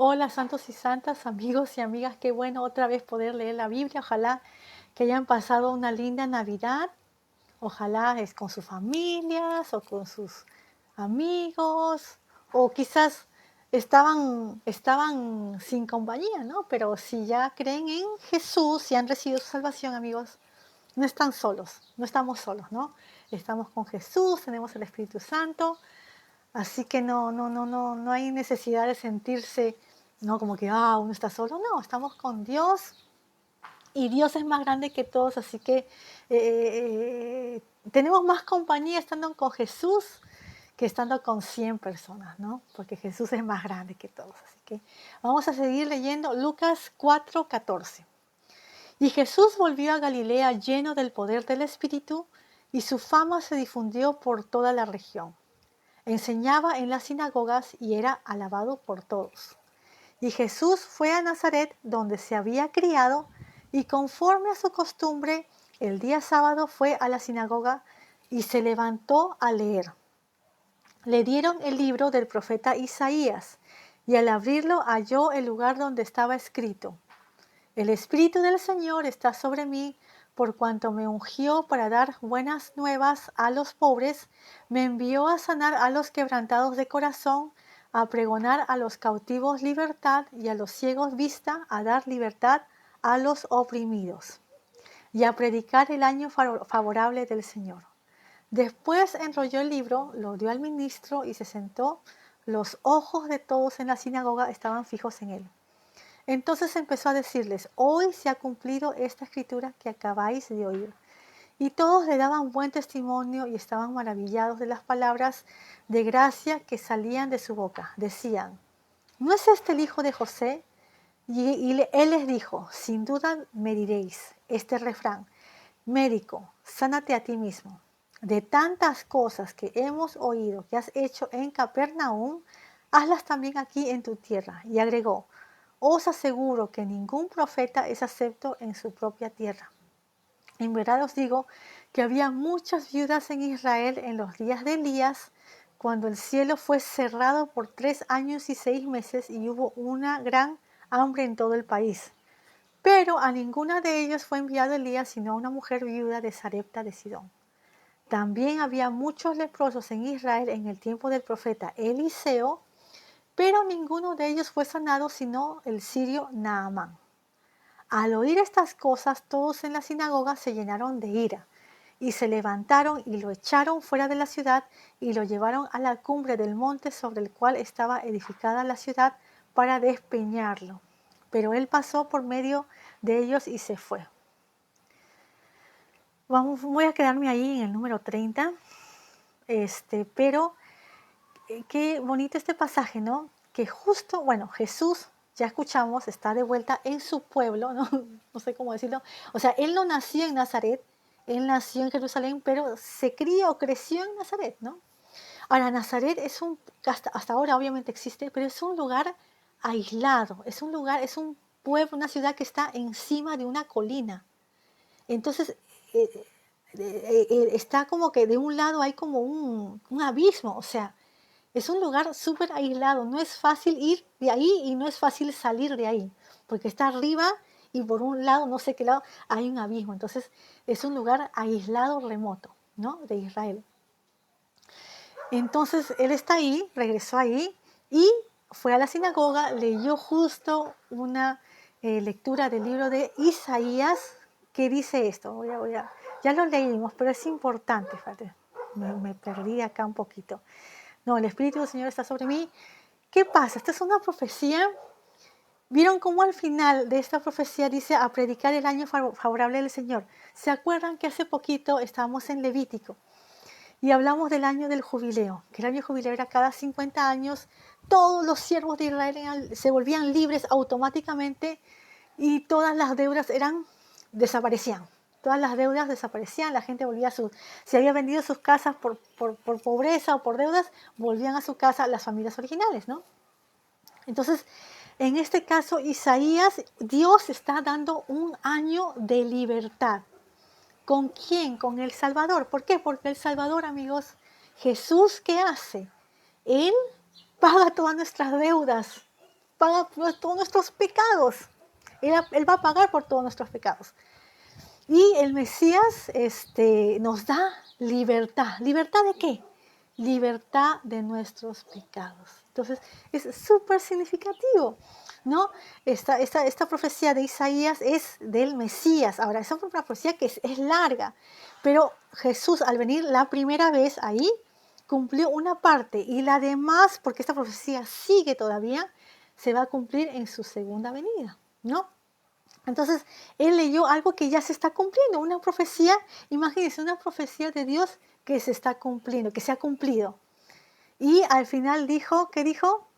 Hola, santos y santas, amigos y amigas, qué bueno otra vez poder leer la Biblia. Ojalá que hayan pasado una linda Navidad. Ojalá es con sus familias o con sus amigos, o quizás estaban sin compañía, ¿no? Pero si ya creen en Jesús y han recibido su salvación, amigos, no están solos, no estamos solos, ¿no? Estamos con Jesús, tenemos el Espíritu Santo. Así que no hay necesidad de sentirse, no como que, uno está solo. No, estamos con Dios y Dios es más grande que todos, así que tenemos más compañía estando con Jesús que estando con 100 personas, ¿no? Porque Jesús es más grande que todos. Así que vamos a seguir leyendo Lucas 4:14. Y Jesús volvió a Galilea lleno del poder del Espíritu, y su fama se difundió por toda la región. Enseñaba en las sinagogas y era alabado por todos. Y Jesús fue a Nazaret, donde se había criado, y conforme a su costumbre, el día sábado fue a la sinagoga y se levantó a leer. Le dieron el libro del profeta Isaías, y al abrirlo halló el lugar donde estaba escrito: El Espíritu del Señor está sobre mí, por cuanto me ungió para dar buenas nuevas a los pobres, me envió a sanar a los quebrantados de corazón, a pregonar a los cautivos libertad y a los ciegos vista, a dar libertad a los oprimidos, y a predicar el año favorable del Señor. Después enrolló el libro, lo dio al ministro y se sentó. Los ojos de todos en la sinagoga estaban fijos en él. Entonces empezó a decirles: hoy se ha cumplido esta escritura que acabáis de oír. Y todos le daban buen testimonio y estaban maravillados de las palabras de gracia que salían de su boca. Decían: ¿no es este el hijo de José? Y él les dijo: sin duda me diréis este refrán: médico, sánate a ti mismo. De tantas cosas que hemos oído que has hecho en Capernaum, hazlas también aquí en tu tierra. Y agregó: os aseguro que ningún profeta es acepto en su propia tierra. En verdad os digo que había muchas viudas en Israel en los días de Elías, cuando el cielo fue cerrado por 3 años y 6 meses y hubo una gran hambre en todo el país. Pero a ninguna de ellas fue enviado Elías, sino a una mujer viuda de Sarepta de Sidón. También había muchos leprosos en Israel en el tiempo del profeta Eliseo, pero ninguno de ellos fue sanado, sino el sirio Naamán. Al oír estas cosas, todos en la sinagoga se llenaron de ira, y se levantaron y lo echaron fuera de la ciudad, y lo llevaron a la cumbre del monte sobre el cual estaba edificada la ciudad, para despeñarlo. Pero él pasó por medio de ellos y se fue. Voy a quedarme ahí en el número 30. Pero qué bonito este pasaje, ¿no? Que justo, bueno, Jesús, ya escuchamos, está de vuelta en su pueblo, ¿no? No sé cómo decirlo. O sea, él no nació en Nazaret, él nació en Jerusalén, pero se crió o creció en Nazaret, ¿no? Ahora, Nazaret es hasta ahora obviamente existe, pero es un lugar aislado, es un lugar, es un pueblo, una ciudad que está encima de una colina. Entonces, eh, está como que de un lado hay como un abismo, o sea, es un lugar súper aislado, no es fácil ir de ahí y no es fácil salir de ahí, porque está arriba y por un lado, no sé qué lado, hay un abismo. Entonces, es un lugar aislado, remoto, ¿no? De Israel. Entonces, él está ahí, regresó ahí y fue a la sinagoga, leyó justo una lectura del libro de Isaías que dice esto. Ya lo leímos, pero es importante, fíjate, me perdí acá un poquito. No, el Espíritu del Señor está sobre mí. ¿Qué pasa? Esta es una profecía. ¿Vieron cómo al final de esta profecía dice: a predicar el año favorable del Señor? ¿Se acuerdan que hace poquito estábamos en Levítico y hablamos del año del jubileo? Que el año jubileo era cada 50 años, todos los siervos de Israel se volvían libres automáticamente y todas las deudas desaparecían. Todas las deudas desaparecían, la gente volvía a si había vendido sus casas por pobreza o por deudas, volvían a su casa las familias originales, ¿no? Entonces, en este caso, Isaías, Dios está dando un año de libertad. ¿Con quién? Con el Salvador. ¿Por qué? Porque el Salvador, amigos, Jesús, ¿qué hace? Él paga todas nuestras deudas. paga por todos nuestros pecados. Él va a pagar por todos nuestros pecados. Y el Mesías nos da libertad. ¿Libertad de qué? Libertad de nuestros pecados. Entonces, es súper significativo, ¿no? Esta profecía de Isaías es del Mesías. Ahora, es una profecía que es larga, pero Jesús, al venir la primera vez ahí, cumplió una parte, y la demás, porque esta profecía sigue todavía, se va a cumplir en su segunda venida, ¿no? Entonces, él leyó algo que ya se está cumpliendo, una profecía, imagínense, una profecía de Dios que se está cumpliendo, que se ha cumplido. Y al final dijo, ¿qué dijo?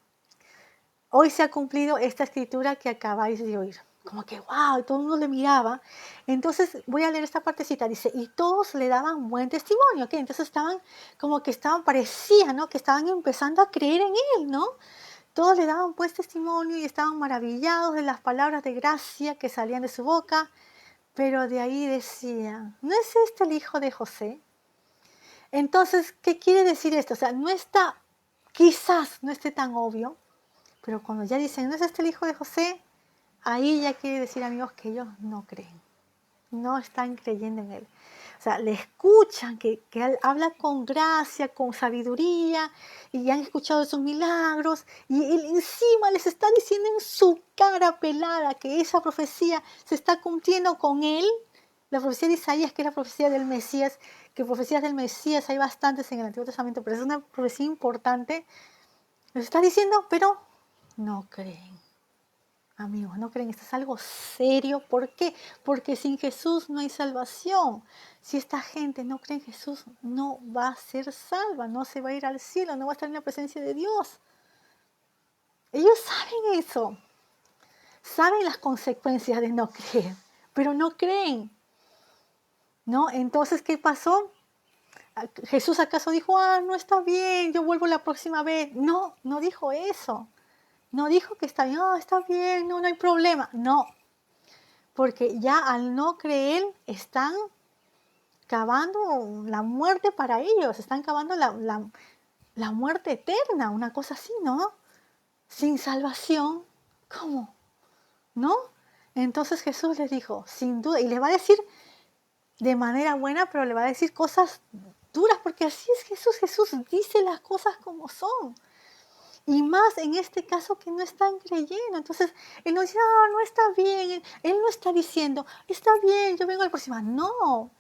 Hoy se ha cumplido esta escritura que acabáis de oír. Como que, wow, todo el mundo le miraba. Entonces, voy a leer esta partecita, dice, y todos le daban buen testimonio, ¿ok? Entonces parecía, ¿no? Que estaban empezando a creer en él, ¿no? Todos le daban pues testimonio y estaban maravillados de las palabras de gracia que salían de su boca, pero de ahí decían, ¿no es este el hijo de José? Entonces, ¿qué quiere decir esto? O sea, quizás no esté tan obvio, pero cuando ya dicen, ¿no es este el hijo de José? Ahí ya quiere decir, amigos, que ellos no creen, no están creyendo en él. O sea, le escuchan que él habla con gracia, con sabiduría, y han escuchado sus milagros, y él encima les está diciendo en su cara pelada que esa profecía se está cumpliendo con él. La profecía de Isaías, que es la profecía del Mesías, que profecías del Mesías hay bastantes en el Antiguo Testamento, pero es una profecía importante. Les está diciendo, pero no creen. Amigos, no creen, esto es algo serio. ¿Por qué? Porque sin Jesús no hay salvación. Si esta gente no cree en Jesús, no va a ser salva, no se va a ir al cielo, no va a estar en la presencia de Dios. Ellos saben eso, saben las consecuencias de no creer, pero no creen, ¿no? Entonces, ¿qué pasó? ¿Jesús acaso dijo, no está bien, yo vuelvo la próxima vez? No, no dijo eso. No dijo que está bien, está bien, no hay problema. No, porque ya al no creer están cavando la muerte para ellos, están cavando la muerte eterna, una cosa así, ¿no? Sin salvación, ¿cómo? ¿No? Entonces Jesús les dijo, sin duda, y les va a decir de manera buena, pero le va a decir cosas duras, porque así es Jesús. Jesús dice las cosas como son. Y más en este caso que no están creyendo. Entonces, él no dice, no está bien. Él no está diciendo, está bien, yo vengo a la próxima. No.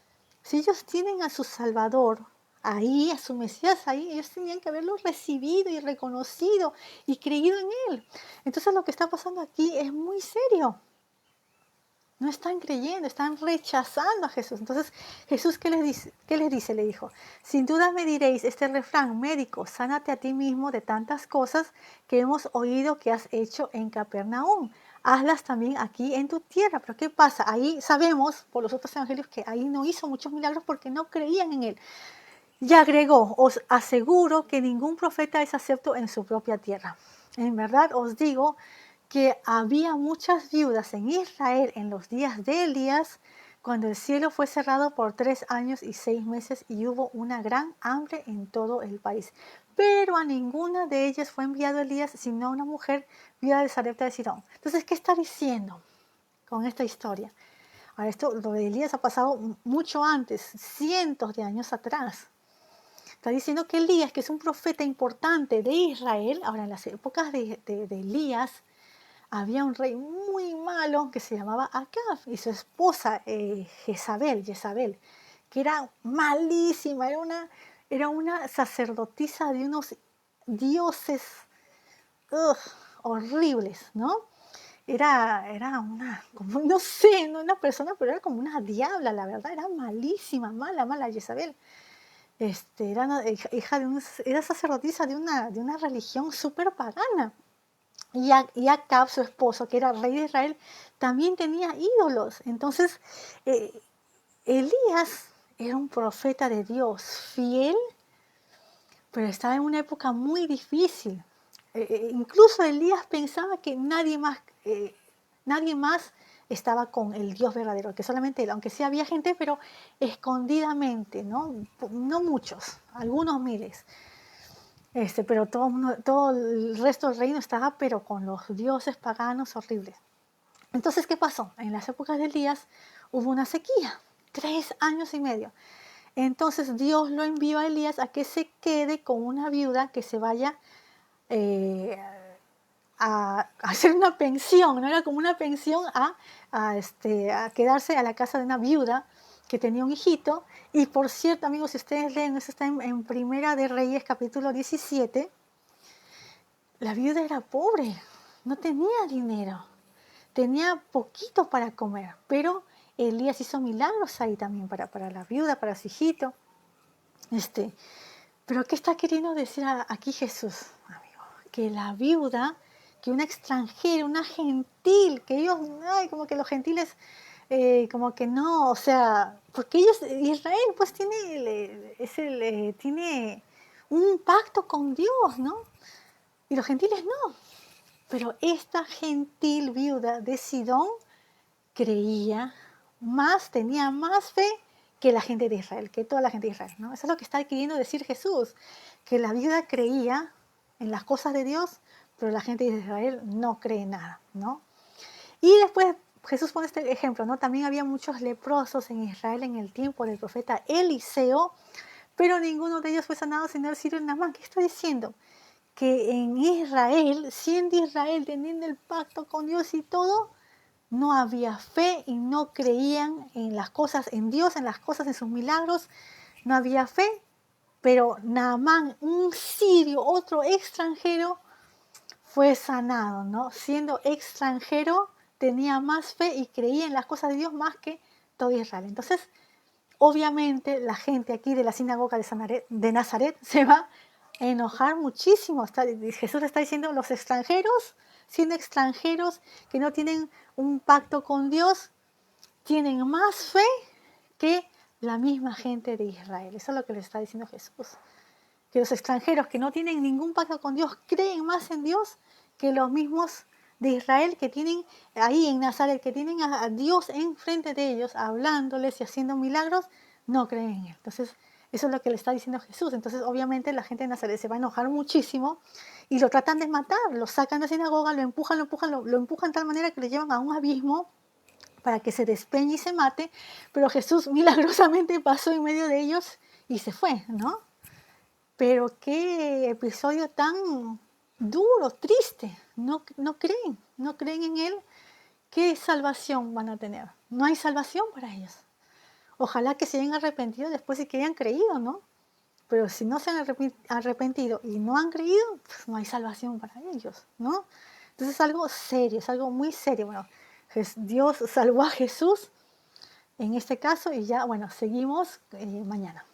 Si ellos tienen a su Salvador ahí, a su Mesías ahí, ellos tenían que haberlo recibido y reconocido y creído en él. Entonces, lo que está pasando aquí es muy serio. No están creyendo, están rechazando a Jesús. Entonces, Jesús, ¿qué les dice? Le dijo, sin duda me diréis este refrán, médico, sánate a ti mismo de tantas cosas que hemos oído que has hecho en Capernaum. Hazlas también aquí en tu tierra. Pero ¿qué pasa? Ahí sabemos, por los otros evangelios, que ahí no hizo muchos milagros porque no creían en él. Y agregó, os aseguro que ningún profeta es acepto en su propia tierra. En verdad os digo que había muchas viudas en Israel en los días de Elías, cuando el cielo fue cerrado por 3 años y 6 meses y hubo una gran hambre en todo el país. Pero a ninguna de ellas fue enviado Elías, sino a una mujer viuda de Sarepta de Sidón. Entonces, ¿qué está diciendo con esta historia? Ahora, lo de Elías ha pasado mucho antes, cientos de años atrás. Está diciendo que Elías, que es un profeta importante de Israel, ahora en las épocas de Elías, había un rey muy malo que se llamaba Acab y su esposa Jezabel, que era malísima, era una sacerdotisa de unos dioses horribles, ¿no? Era una, como, no sé, no una persona, pero era como una diabla, la verdad, era malísima, mala Jezabel. Era hija era sacerdotisa de una religión súper pagana. Y Acab, su esposo, que era rey de Israel, también tenía ídolos. Entonces, Elías era un profeta de Dios, fiel, pero estaba en una época muy difícil. Incluso Elías pensaba que nadie más estaba con el Dios verdadero, que solamente él, aunque sí había gente, pero escondidamente, ¿no? No muchos, algunos miles. pero todo el resto del reino estaba pero con los dioses paganos horribles. Entonces, ¿qué pasó? En las épocas de Elías hubo una sequía, 3 años y medio. Entonces Dios lo envió a Elías a que se quede con una viuda que se vaya eh, a hacer una pensión, ¿no? Era como una pensión a quedarse a la casa de una viuda que tenía un hijito. Y por cierto, amigos, si ustedes leen, eso está en Primera de Reyes, capítulo 17, la viuda era pobre, no tenía dinero, tenía poquito para comer, pero Elías hizo milagros ahí también para la viuda, para su hijito. Pero ¿qué está queriendo decir aquí Jesús, amigo? Que la viuda, que una extranjera, una gentil, que ellos, ay, como que los gentiles, como que no, o sea, porque ellos, Israel pues tiene un pacto con Dios, ¿no? Y los gentiles no. Pero esta gentil viuda de Sidón creía más, tenía más fe que la gente de Israel, que toda la gente de Israel, ¿no? Eso es lo que está queriendo decir Jesús, que la viuda creía en las cosas de Dios, pero la gente de Israel no cree nada, ¿no? Y después Jesús pone este ejemplo, ¿no? También había muchos leprosos en Israel en el tiempo del profeta Eliseo, pero ninguno de ellos fue sanado sino el sirio Naamán. ¿Qué está diciendo? Que en Israel, siendo Israel, teniendo el pacto con Dios y todo, no había fe y no creían en las cosas, en Dios, en las cosas, en sus milagros. No había fe, pero Naamán, un sirio, otro extranjero, fue sanado, ¿no? Siendo extranjero, tenía más fe y creía en las cosas de Dios más que todo Israel. Entonces, obviamente, la gente aquí de la sinagoga de Nazaret se va a enojar muchísimo. Jesús está diciendo, los extranjeros, siendo extranjeros que no tienen un pacto con Dios, tienen más fe que la misma gente de Israel. Eso es lo que le está diciendo Jesús. Que los extranjeros que no tienen ningún pacto con Dios creen más en Dios que los mismos de Israel que tienen ahí en Nazaret, que tienen a Dios enfrente de ellos, hablándoles y haciendo milagros, no creen en Él. Entonces, eso es lo que le está diciendo Jesús. Entonces, obviamente, la gente de Nazaret se va a enojar muchísimo y lo tratan de matar, lo sacan de la sinagoga, lo empujan de tal manera que lo llevan a un abismo para que se despeñe y se mate, pero Jesús milagrosamente pasó en medio de ellos y se fue, ¿no? Pero qué episodio tan duro, triste. No creen en Él. ¿Qué salvación van a tener? No hay salvación para ellos. Ojalá que se hayan arrepentido después y que hayan creído, ¿no? Pero si no se han arrepentido y no han creído, pues no hay salvación para ellos, ¿no? Entonces es algo serio, es algo muy serio. Bueno, Dios salvó a Jesús en este caso y ya, bueno, seguimos mañana.